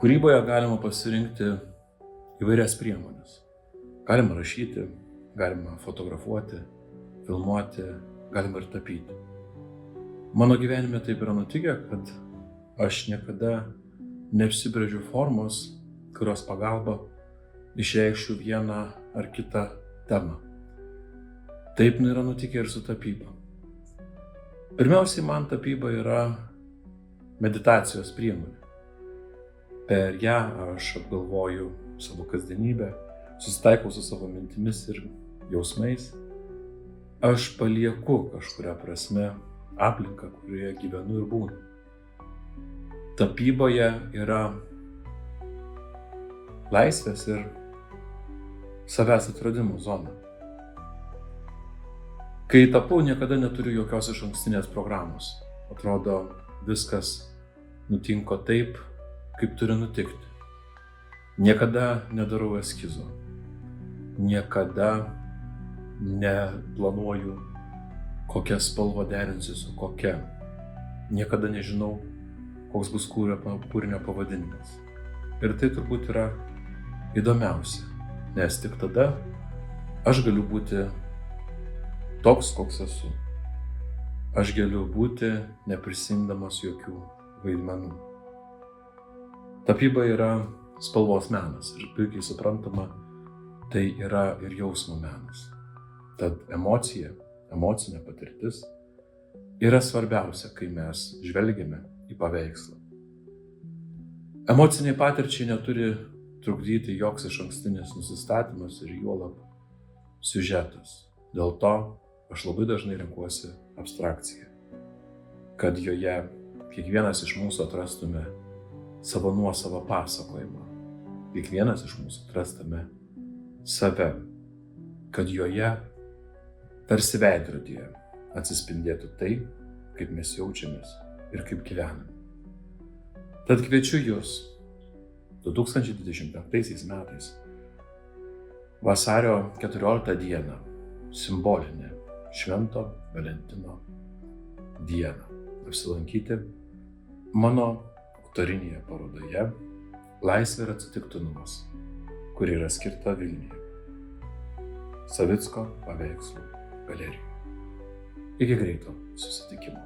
Kūryboje galima pasirinkti įvairias priemonės. Galima rašyti, galima fotografuoti, filmuoti, galima ir tapyti. Mano gyvenime taip yra nutikę, kad aš niekada neapsibrėžiu formos, kurios pagalba išreikščiau vieną ar kitą temą. Taip yra nutikę ir su tapyba. Pirmiausiai man tapyba yra meditacijos priemonė. Per ją aš apgalvoju savo kasdienybę, susitaikau su savo mintimis ir jausmais. Aš palieku kažkuria prasme aplinką, kurioje gyvenu ir būnu. Tapyboje yra laisvės ir savęs atradimo zona. Kai tapau, niekada neturiu jokios išankstinės programos. Atrodo, viskas nutinka taip, kaip turi nutikti. Niekada nedarau eskizo. Niekada neplanuoju, kokią spalvą derinsiu su kokia. Niekada nežinau, koks bus kūrinio pavadinimas. Ir tai turbūt yra įdomiausia, nes tik tada aš galiu būti toks, koks esu. Aš galiu būti neprisimdamas jokių vaidmenų. Tapyba yra spalvos menas ir puikiai suprantama, tai yra ir jausmo menas. Tad emocinė patirtis yra svarbiausia, kai mes žvelgiame į paveikslą. Emociniai patirčiai neturi trukdyti joks išankstinis nusistatymas ir juolab siužetas. Dėl to aš labai dažnai renkuosi abstrakciją, kad joje kiekvienas iš mūsų atrastume savo nuosavą pasakojimą. Kiekvienas iš mūsų atrastume save, kad joje tarsi veidrodyje atsispindėtų tai, kaip mes jaučiamės ir kaip gyvename. Tad kviečiu Jus 2025 metais vasario 14 dieną, simbolinę Švento Valentino dieną, apsilankyti mano autorinėje parodoje Laisvė ir atsitiktinumas, kuri yra skirta Vilniuje, Savicko paveikslų galerijoje. Iki greito susitikimo.